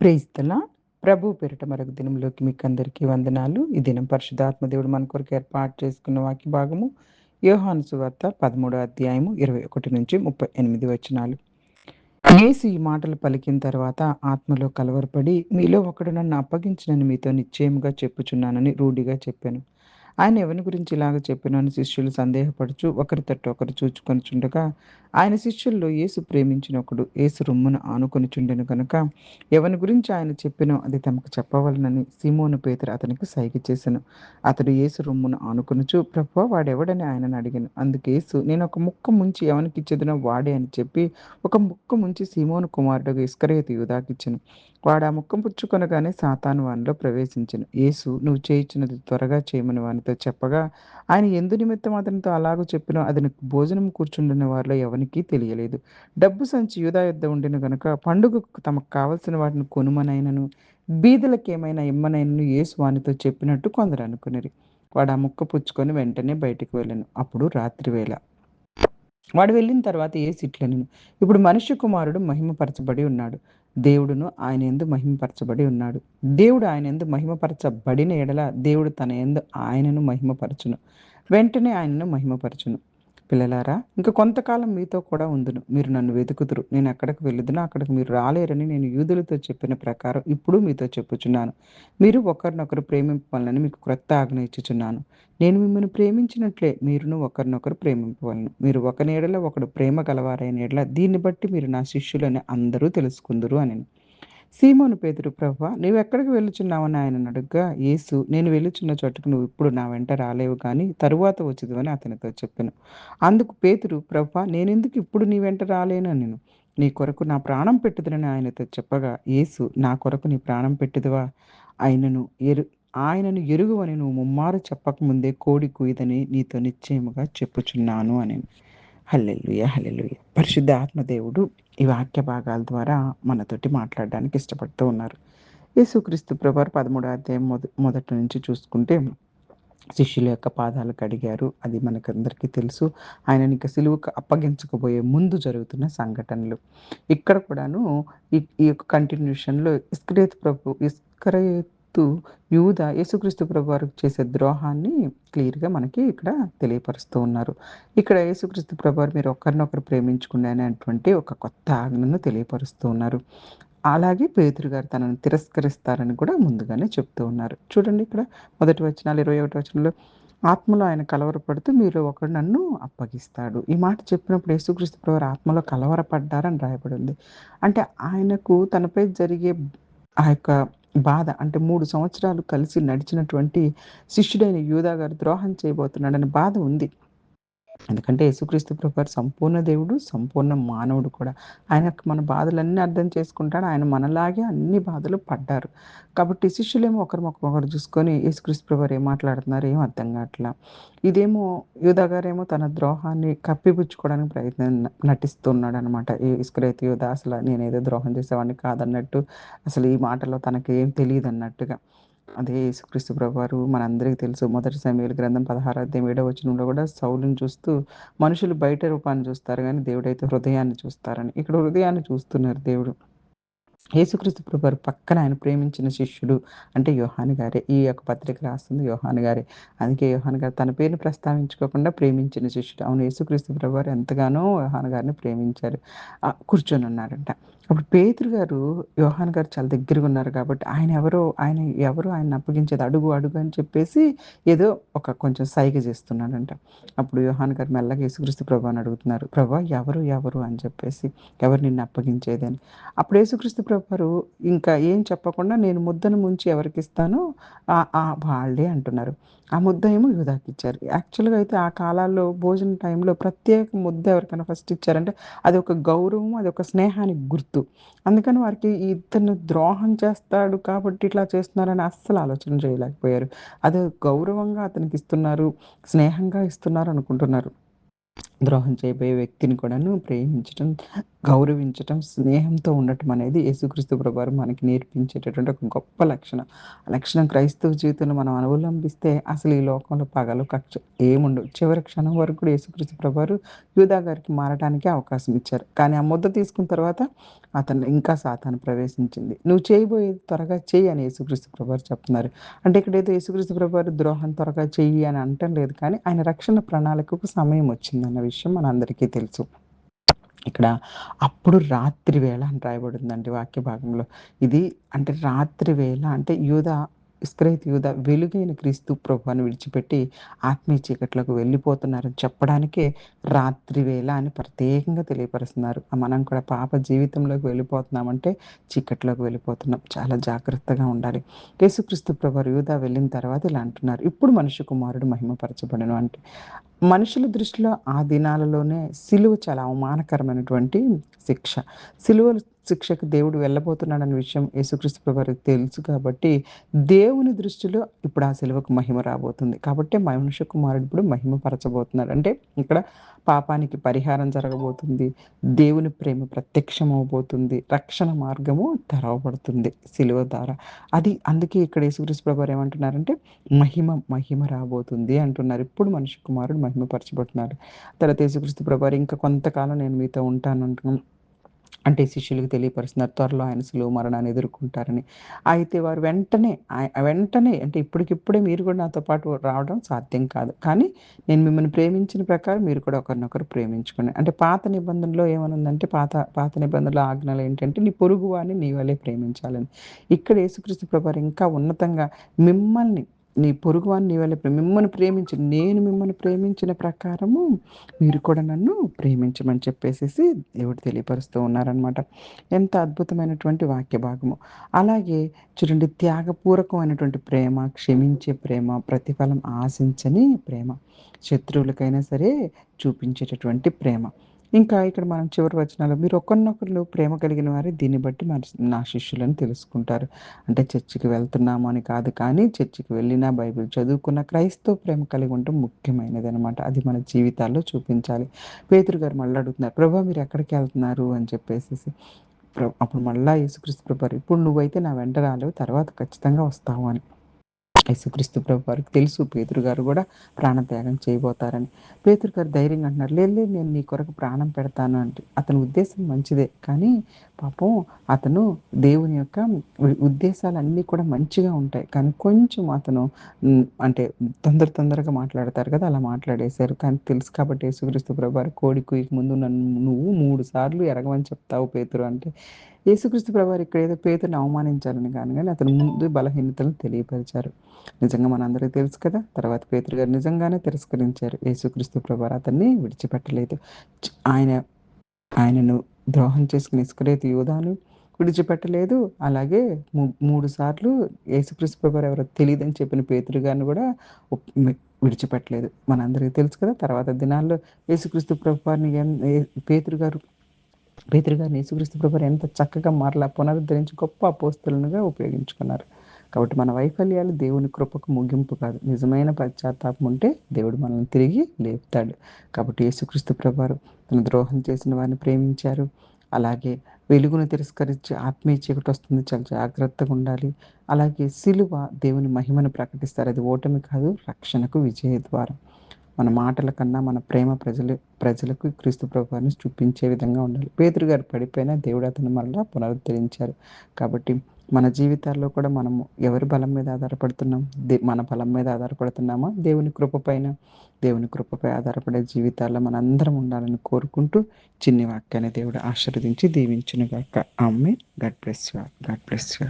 Praise the lord. ప్రభు పేరిట మరొక దినంలోకి మీకందరికీ వందనాలు. ఈ దినం పరిశుద్ధాత్మ దేవుడు మన కొరకు ఏర్పాటు చేసుకున్న వాక్య భాగము యోహాను సువార్త 13వ అధ్యాయము 21-38 వచనాలు. యేసు ఈ మాటలు పలికిన తర్వాత ఆత్మలో కలవరపడి, మీలో ఒకడు నన్ను అప్పగించునని మీతో నిశ్చయముగా చెప్పుచున్నానని రూఢిగా చెప్పాను. ఆయన ఎవని గురించి ఇలాగ చెప్పెనో అని శిష్యులు సందేహపడుచు ఒకరి తట్టు ఒకరు చూచుకొనుచుండగా, ఆయన శిష్యుల్లో యేసు ప్రేమించిన ఒకడు యేసు రొమ్మున ఆనుకొనుచుండెను గనుక, ఎవని గురించి ఆయన చెప్పెనో అది తమకు చెప్పవలెనని సీమోను పేతురు అతనికి సైగ చేసెను. అతడు యేసు రొమ్మున ఆనుకొనుచు, ప్రభువా వాడెవడని ఆయనను అడిగెను. అందుకు యేసు, నేను ఒక ముక్క ముంచి ఎవనికిచ్చెదనో వాడే అని చెప్పి, ఒక ముక్క ముంచి సీమోను కుమారుడగు ఇస్కరియోతు యూదాకిచ్చెను. వాడు ఆ ముక్క పుచ్చుకొనగానే సాతాను వానిలో ప్రవేశించెను. యేసు, నువ్వు చేయుచున్నది త్వరగా చేయమని వానితో చెప్పగా, ఆయన ఎందు నిమిత్తం అతనితో అలాగు చెప్పెనో అది భోజనం కూర్చుండిన వారిలో ఎవనికీ తెలియలేదు. డబ్బు సంచి యూదా యొద్ద ఉండెను గనుక పండుగకు తమకు కావలసిన వాటిని కొనుమనైనను, బీదలకేమైనా ఇమ్మనైనను యేసు వానితో చెప్పినట్టు కొందరు అనుకొనిరి. వాడు ఆ ముక్క పుచ్చుకొని వెంటనే బయటికి వెళ్ళెను. అప్పుడు రాత్రివేళ. వాడు వెళ్ళిన తర్వాత యేసు ఇట్లనెను, ఇప్పుడు మనుష్య కుమారుడు మహిమపరచబడి ఉన్నాడు. దేవుడును ఆయన యందు మహిమపరచబడి ఉన్నాడు. దేవుడు ఆయన యందు మహిమపరచబడిన ఎడల దేవుడు తన యందు ఆయనను మహిమపరచును. వెంటనే ఆయనను మహిమపరచును. పిల్లలారా, ఇంక కొంతకాలం మీతో కూడా ఉందును. మీరు నన్ను వెతుకుదురు. నేను ఎక్కడికి వెళ్ళుదునో అక్కడికి మీరు రాలేరని నేను యూదులతో చెప్పిన ప్రకారం ఇప్పుడు మీతో చెప్పుచున్నాను. మీరు ఒకరినొకరు ప్రేమింపవలెనని మీకు క్రొత్త ఆజ్ఞ ఇచ్చుచున్నాను. నేను మిమ్మల్ని ప్రేమించినట్లే మీరును ఒకరినొకరు ప్రేమింపవలెను. మీరు ఒకని యెడల ఒకడు ప్రేమ గలవారైన యెడల దీన్ని బట్టి మీరు నా శిష్యులని అందరూ తెలుసుకుందురు అనెను. సీమోను పేతురు, ప్రభువా నీవెక్కడికి వెళ్ళుచున్నావని ఆయనను అడుగగా, యేసు, నేను వెళ్ళుచున్న చోటుకు నువ్వు ఇప్పుడు నా వెంట రాలేవు గాని తరువాత వచ్చుదువని అతనితో చెప్పెను. అందుకు పేతురు, ప్రభువా నేనెందుకు ఇప్పుడు నీ వెంట రాలేను అనెను. నీ కొరకు నా ప్రాణం పెట్టుదునని ఆయనతో చెప్పగా, యేసు, నా కొరకు నీ ప్రాణం పెట్టుదువా? ఆయనను ఎరుగువని నువ్వు ముమ్మారు చెప్పకముందే కోడి కూయదని నీతో నిశ్చయముగా చెప్పుచున్నాను అనెను. హల్లెలూయా! హల్లెలూయా! పరిశుద్ధ ఆత్మదేవుడు ఈ వాక్య భాగాల ద్వారా మనతోటి మాట్లాడడానికి ఇష్టపడుతూ ఉన్నారు. యేసుక్రీస్తు ప్రభువారు 13వ అధ్యాయం మొదటి నుంచి చూసుకుంటే శిష్యుల యొక్క పాదాలు కడిగారు. అది మనకందరికీ తెలుసు. ఆయనని ఇక సిలువకు అప్పగించకపోయే ముందు జరుగుతున్న సంఘటనలు. ఇక్కడ కూడాను ఈ యొక్క కంటిన్యూషన్‌లో ఇస్కరియోతు యూదా యేసుక్రీస్తు ప్రభువారికి చేసే ద్రోహాన్ని క్లియర్‌గా మనకి ఇక్కడ తెలియపరుస్తూ ఉన్నారు. ఇక్కడ యేసుక్రీస్తు ప్రభువారు మీరు ఒకరినొకరు ప్రేమించుకోండి అనేటువంటి ఒక కొత్త ఆజ్ఞను తెలియపరుస్తూ ఉన్నారు. అలాగే పేతురు గారు తనను తిరస్కరిస్తారని కూడా ముందుగానే చెప్తూ ఉన్నారు. చూడండి ఇక్కడ మొదటి వచనాలు 21 వచనంలో, ఆత్మలో ఆయన కలవరపడుతూ మీలో ఒకడు నన్ను అప్పగిస్తాడు. ఈ మాట చెప్పినప్పుడు యేసుక్రీస్తు ప్రభువారు ఆత్మలో కలవరపడ్డారని రాయబడింది. అంటే ఆయనకు తనపై జరిగే ఆ యొక్క బాధ, అంటే 3 సంవత్సరాలు కలిసి నడిచినటువంటి శిష్యుడైన యూదా గారు ద్రోహం చేయబోతున్నాడనే బాధ ఉంది. ఎందుకంటే యేసుక్రీస్తు ప్రభువారు సంపూర్ణ దేవుడు, సంపూర్ణ మానవుడు కూడా. ఆయనకు మన బాధలన్నీ అర్థం చేసుకుంటాడు. ఆయన మనలాగే అన్ని బాధలు పడ్డారు. కాబట్టి శిష్యులేమో ఒకరి ముఖం ఒకరు చూసుకొని యేసుక్రీస్తు ప్రభువారు ఏం మాట్లాడుతున్నారు ఏం అర్థం కావట్లా. ఇదేమో యూదా గారేమో తన ద్రోహాన్ని కప్పిపుచ్చుకోవడానికి నటిస్తున్నాడనమాట. ఈ ఇస్కరియోతు యూదా అసలు నేనేదో ద్రోహం చేసేవాడిని కాదన్నట్టు, అసలు ఈ మాటలో తనకేం తెలీదన్నట్టుగా. అదే యేసుక్రీస్తు ప్రభువారు మనందరికీ తెలుసు. మొదటి సమూయేలు గ్రంథం 16వ అధ్యాయం 7వ వచనంలో కూడా సౌలుని చూస్తూ మనుషులు బయట రూపాన్ని చూస్తారు గానీ దేవుడైతే హృదయాన్ని చూస్తారని. ఇక్కడ హృదయాన్ని చూస్తున్నారు దేవుడు. యేసుక్రీస్తు ప్రభువారు పక్కన ఆయన ప్రేమించిన శిష్యుడు అంటే యోహాను గారే. ఈ యొక్క పత్రిక రాస్తుంది యోహాను గారే. అందుకే యోహాను గారు తన పేరుని ప్రస్తావించుకోకుండా ప్రేమించిన శిష్యుడు. అవును, యేసుక్రీస్తు ప్రభువారు ఎంతగానో యోహాను గారిని ప్రేమించారు. కూర్చొనున్నారంట. అప్పుడు పేతురు గారు యోహాను గారు చాలా దగ్గరగా ఉన్నారు కాబట్టి ఆయన ఎవరు ఆయన్ని అప్పగించేది, అడుగు అడుగు అని చెప్పేసి ఏదో ఒక కొంచెం సైగ చేస్తున్నాడంట. అప్పుడు యోహాను గారు మెల్లగా యేసుక్రీస్తు ప్రభువాని అడుగుతున్నారు, ప్రభువా ఎవరు అని చెప్పేసి, ఎవరు నిన్ను అప్పగించేది అని. అప్పుడు యేసుక్రీస్తు ప్రభువారు ఇంకా ఏం చెప్పకుండా నేను ముద్దను ముంచి ఎవరికిస్తానో వాళ్ళే అంటున్నారు. ఆ ముద్ద ఏమో యూదాకిచ్చారు. యాక్చువల్‌గా అయితే ఆ కాలాల్లో భోజన టైంలో ప్రత్యేక ముద్ద ఎవరికైనా ఫస్ట్ ఇచ్చారంటే అదొక గౌరవం, అదొక స్నేహానికి గుర్తు. అందుకని వారికి ఇతను ద్రోహం చేస్తాడు కాబట్టి ఇట్లా చేస్తున్నారని అస్సలు ఆలోచన చేయలేకపోయారు. అదో గౌరవంగా అతనికిస్తున్నారు, స్నేహంగా ఇస్తున్నారు అనుకుంటున్నారు. ద్రోహం చేయబోయే వ్యక్తిని కూడాను ప్రేమించటం, గౌరవించటం, స్నేహంతో ఉండటం అనేది యేసుక్రీస్తు ప్రభువారు మనకి నేర్పించేటటువంటి ఒక గొప్ప లక్షణం. ఆ లక్షణం క్రైస్తవ జీవితంలో మనం అవలంబిస్తే అసలు ఈ లోకంలో పగలు, కక్ష ఏముండవు. చివరి క్షణం వరకు కూడా యేసుక్రీస్తు ప్రభువారు యూదా గారికి మారటానికే అవకాశం ఇచ్చారు. కానీ ఆ ముద్ద తీసుకున్న తర్వాత అతనిలో ఇంకా సాతాను ప్రవేశించింది. "నువ్వు చేయబోయేది త్వరగా చెయ్యి" అని యేసుక్రీస్తు ప్రభువారు చెప్తున్నారు. అంటే ఇక్కడేదో యేసుక్రీస్తు ప్రభువారు ద్రోహం త్వరగా చెయ్యి అని అనటం లేదు కానీ, ఆయన రక్షణ ప్రణాళికకు సమయం వచ్చిందన్న విషయం మనందరికీ తెలుసు. ఇక్కడ అప్పుడు రాత్రి వేళ అని రాయబడిందండి వాక్య భాగంలో. ఇది అంటే రాత్రి వేళ అంటే ఇస్కరియోతు యూదా వెలుగైన క్రీస్తు ప్రభువుని విడిచిపెట్టి ఆత్మీయ చీకట్లోకి వెళ్ళిపోతున్నారని చెప్పడానికే రాత్రి వేళ అని ప్రత్యేకంగా తెలియపరుస్తున్నారు. మనం కూడా పాప జీవితంలోకి వెళ్ళిపోతున్నామంటే చీకట్లోకి వెళ్ళిపోతున్నాం. చాలా జాగ్రత్తగా ఉండాలి. యేసుక్రీస్తు ప్రభువు యూదా వెళ్ళిన తర్వాత ఇలా అంటున్నారు. ఇప్పుడు మనుష్య కుమారుడు మహిమపరచబడెను అంటే మనుషుల దృష్టిలో ఆ దినాలలోనే సిలువ చాలా అవమానకరమైనటువంటి శిక్ష. సిలువ శిక్షకు దేవుడు వెళ్ళబోతున్నాడన్న విషయం యేసుక్రీస్తు ప్రభువారికి తెలుసు కాబట్టి, దేవుని దృష్టిలో ఇప్పుడు ఆ సిలువకు మహిమ రాబోతుంది. కాబట్టే మనుష్య కుమారుడు ఇప్పుడు మహిమపరచబోతున్నాడు. అంటే ఇక్కడ పాపానికి పరిహారం జరగబోతుంది. దేవుని ప్రేమ ప్రత్యక్షమవబోతుంది. రక్షణ మార్గము తెరవబడుతుంది సిలువ ద్వారా. అందుకే ఇక్కడ యేసుక్రీస్తు ప్రభువారు ఏమంటున్నారంటే మహిమ రాబోతుంది అంటున్నారు. ఇప్పుడు మనిషి కుమారుడు మహిమపరచబడుతున్నాడు. తర్వాత యేసుక్రీస్తు ప్రభువారు ఇంకా కొంతకాలం నేను మీతో ఉంటాను అంటే శిష్యులకు తెలియపరుస్తున్నారు. త్వరలో ఆయన సిలువ మరణాన్ని ఎదుర్కొంటారని. అయితే వారు వెంటనే అంటే ఇప్పటికిప్పుడే మీరు కూడా నాతో పాటు రావడం సాధ్యం కాదు. కానీ నేను మిమ్మల్ని ప్రేమించిన ప్రకారం మీరు కూడా ఒకరినొకరు ప్రేమించుకోండి. అంటే పాత నిబంధనలో ఏమనుందంటే పాత నిబంధనలో ఆజ్ఞలు ఏంటంటే నీ పొరుగువాడిని నీ వలే ప్రేమించాలని. ఇక్కడ యేసుక్రీస్తు ప్రభువారు ఇంకా ఉన్నతంగా మిమ్మల్ని నీ పొరుగువాడిని నీ వలే మిమ్మల్ని ప్రేమించి నేను మిమ్మల్ని ప్రేమించిన ప్రకారము మీరు కూడా నన్ను ప్రేమించమని చెప్పేసేసి దేవుడు తెలియపరుస్తూ ఉన్నారనమాట. ఎంత అద్భుతమైనటువంటి వాక్య భాగము. అలాగే చూడండి త్యాగపూర్వకమైనటువంటి ప్రేమ, క్షమించే ప్రేమ, ప్రతిఫలం ఆశించని ప్రేమ. శత్రువులకైనా సరే చూపించేటటువంటి ప్రేమ. ఇంకా ఇక్కడ మనం చివరి వచనాల్లో మీరు ఒకరినొకరు ప్రేమ కలిగిన వారే దీన్ని బట్టి నా శిష్యులని తెలుసుకుంటారు. అంటే చర్చికి వెళ్తున్నాము అని కాదు కానీ చర్చికి వెళ్ళినా బైబిల్ చదువుకున్న క్రైస్తవ ప్రేమ కలిగి ఉండటం ముఖ్యమైనదనమాట. అది మన జీవితాల్లో చూపించాలి. పేతురు గారు మళ్ళీ అడుగుతున్నారు, "ప్రభా మీరు ఎక్కడికెళ్తున్నారు?" అని చెప్పేసేసి. అప్పుడు మళ్ళా యేసుక్రీస్తు ప్రభువారు, "ఇప్పుడు నువ్వైతే నా వెంట రాలేవు. తర్వాత ఖచ్చితంగా వస్తావు" అని. యేసుక్రీస్తు ప్రభువారికి తెలుసు పేతురు గారు గూడా ప్రాణత్యాగం చేయబోతారని. పేతురు గారు ధైర్యంగా అంటున్నారు, "లేదు లేదు నేను నీ కొరకు ప్రాణం పెడతాను" అంటే. అతని ఉద్దేశం మంచిదే. కానీ పాపం అతను దేవుని యొక్క ఉద్దేశాలన్నీ కూడా మంచిగా ఉంటాయి. కానీ కొంచెం అతను అంటే తొందరగా మాట్లాడతారు కదా! అలా మాట్లాడేశారు. కానీ తెలుసు కాబట్టి యేసుక్రీస్తు ప్రభువారు కోడి కూయక ముందు నువ్వు 3 సార్లు ఎరగమని చెప్తావు పేతురు అంటే, యేసుక్రీస్తు ప్రభువారు ఇక్కడేదో పేతురుని అవమానించాలని గాని అతని ముందు బలహీనతలను తెలియపరిచారు. నిజంగా మనందరికీ తెలుసు కదా! తర్వాత పేతురు గారు నిజంగానే తిరస్కరించారు. యేసుక్రీస్తు ప్రభువారు అతన్ని విడిచిపెట్టలేదు. ఆయన ఆయనను ద్రోహం చేసుకుని ఇస్కరియోతు యూదాను విడిచిపెట్టలేదు. అలాగే 3 సార్లు యేసుక్రీస్తు ప్రభువారు ఎవరో తెలీదని చెప్పిన పేతురు గారిని గూడా ఒప్ మి విడిచిపెట్టలేదు. మనందరికీ తెలుసు కదా! తర్వాత దినాల్లో యేసుక్రీస్తు ప్రభువారిని పేతురు గారిని యేసుక్రీస్తు ప్రభువారు ఎంత చక్కగా మరలా పునరుద్ధరించి గొప్ప అపోస్తలునిగా ఉపయోగించుకున్నారు. కాబట్టి మన వైఫల్యాలు దేవుని కృపకు ముగింపు కాదు. నిజమైన పశ్చాత్తాపం ఉంటే దేవుడు మనల్ని తిరిగి లేపుతాడు. కాబట్టి యేసుక్రీస్తు ప్రభువారు తన ద్రోహం చేసిన వారిని ప్రేమించారు. అలాగే వెలుగును తిరస్కరించి ఆత్మీయ చీకటొస్తుంది. చాలా జాగ్రత్తగా ఉండాలి. అలాగే సిలువ దేవుని మహిమను ప్రకటిస్తారు. అది ఓటమి కాదు, రక్షణకు విజయ ద్వారం. మన మాటల కన్నా మన ప్రేమ ప్రజలకు క్రీస్తు ప్రభువారిని చూపించే విధంగా ఉండాలి. పేతురు గారు పడిపోయినా దేవుడు అతన్ని మరలా పునరుద్ధరించారు. కాబట్టి మన జీవితాల్లో కూడా మనము ఎవరి బలం మీద ఆధారపడుతున్నాం? మన బలం మీద ఆధారపడుతున్నామా? దేవుని కృపపై ఆధారపడే జీవితాల్లో మనందరం ఉండాలని కోరుకుంటూ చిన్ని వాక్యాన్ని దేవుడు ఆశీర్వదించి దీవించునుగాక. Amen. God bless you. God bless you.